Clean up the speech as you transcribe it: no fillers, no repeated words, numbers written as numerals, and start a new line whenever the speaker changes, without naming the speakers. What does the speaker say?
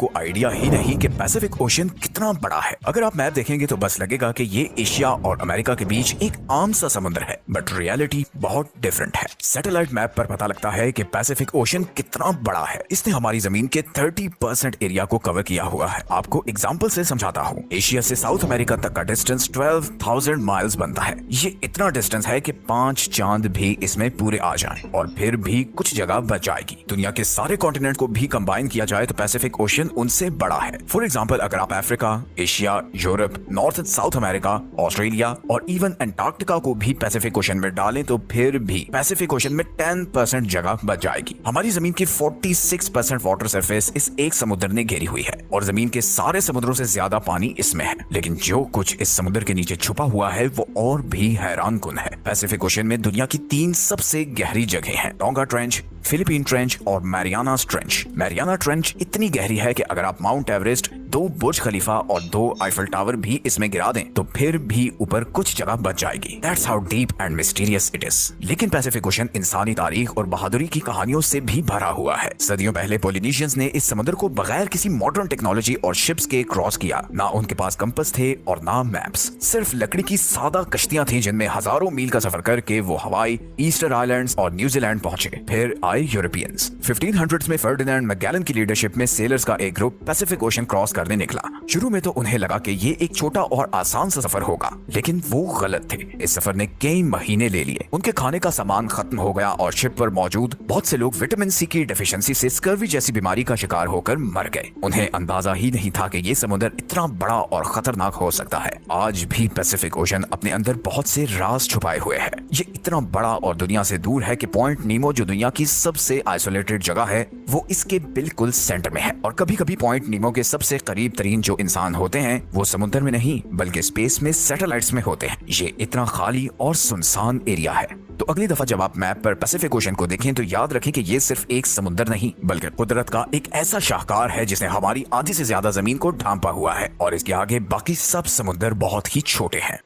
को आइडिया ही नहीं कि पैसिफिक ओशन कितना बड़ा है। अगर आप मैप देखेंगे तो बस लगेगा कि ये एशिया और अमेरिका के बीच एक आम सा समुद्र है, बट रियलिटी बहुत डिफरेंट है। सैटेलाइट मैप पर पता लगता है कि पैसिफिक ओशन कितना बड़ा है। इसने हमारी जमीन के 30% एरिया को कवर किया हुआ है। आपको एग्जाम्पल से समझाता हूँ। एशिया से साउथ अमेरिका तक का डिस्टेंस 12,000 माइल्स बनता है। ये इतना डिस्टेंस है कि 5 चांद भी इसमें पूरे आ जाएं और फिर भी कुछ जगह बच जाएगी। दुनिया के सारे कॉन्टिनेंट को भी कंबाइन किया जाए तो पैसिफिक ओशन उनसे बड़ा है। फॉर एग्जांपल, अगर आप Africa, Asia, Europe, north and south America, Australia और इवन अंटार्कटिका को भी पैसिफिक ओशन में डालें तो फिर भी पैसिफिक ओशन में 10% जगह बच जाएगी। हमारी जमीन की 46% वाटर सरफेस इस एक समुद्र ने घेरी हुई है और जमीन के सारे समुद्रों से ज्यादा पानी इसमें है। लेकिन जो कुछ इस समुद्र के नीचे छुपा हुआ है वो और भी हैरानकुन है। पैसिफिक ओशन में दुनिया की 3 सबसे गहरी जगह हैं: टोंगा ट्रेंच, फिलिपीन ट्रेंच और मैरियाना ट्रेंच। मैरियाना ट्रेंच इतनी गहरी है कि अगर आप माउंट एवरेस्ट, 2 बुर्ज खलीफा और 2 आईफल टावर भी इसमें गिरा दें तो फिर भी ऊपर कुछ जगह बच जाएगी। That's how deep and mysterious it is। लेकिन पैसिफिक ओशन इंसानी तारीख और बहादुरी की कहानियों से भी भरा हुआ है। सदियों पहले पोलिनेशियंस ने इस समुद्र को बगैर किसी मॉडर्न टेक्नोलॉजी और शिप्स के क्रॉस किया। ना उनके पास कंपस थे और ना मैप्स, सिर्फ लकड़ी की सादा कश्तियां थी जिनमें हजारों मील का सफर करके वो हवाई, ईस्टर आइलैंड्स और न्यूजीलैंड पहुंचे। फिर आए यूरोपियंस। 1500s में फर्डिनेंड मैगेलन की लीडरशिप में सेलर्स का एक ग्रुप पैसिफिक ओशन क्रॉस करने निकला। शुरू में तो उन्हें लगा कि ये एक छोटा और आसान सा सफर होगा, लेकिन वो गलत थे। इस सफर ने कई महीने ले लिए। उनके खाने का सामान खत्म हो गया और शिप पर मौजूद बहुत से लोग विटामिन सी की डेफिशिएंसी से स्कर्वी जैसी बीमारी का शिकार होकर मर गए। उन्हें अंदाजा ही नहीं था कि ये समुद्र इतना बड़ा और खतरनाक हो सकता है। आज भी पैसिफिक ओशन अपने अंदर बहुत से राज छुपाए हुए है। ये इतना बड़ा और दुनिया से दूर है कि पॉइंट नीमो, जो दुनिया की सबसे आइसोलेटेड जगह है, वो इसके बिल्कुल सेंटर में है। और कभी कभी पॉइंट नीमो के सबसे करीब तरीन जो इंसान होते हैं वो समुद्र में नहीं बल्कि स्पेस में, सैटेलाइट्स में होते हैं। ये इतना खाली और सुनसान एरिया है। तो अगली दफा जब आप मैप पर पैसिफिक ओशन को देखें तो याद रखें कि ये सिर्फ एक समुद्र नहीं बल्कि कुदरत का एक ऐसा शाहकार है जिसने हमारी आधी से ज्यादा जमीन को ढांपा हुआ है और इसके आगे बाकी सब समुद्र बहुत ही छोटे हैं।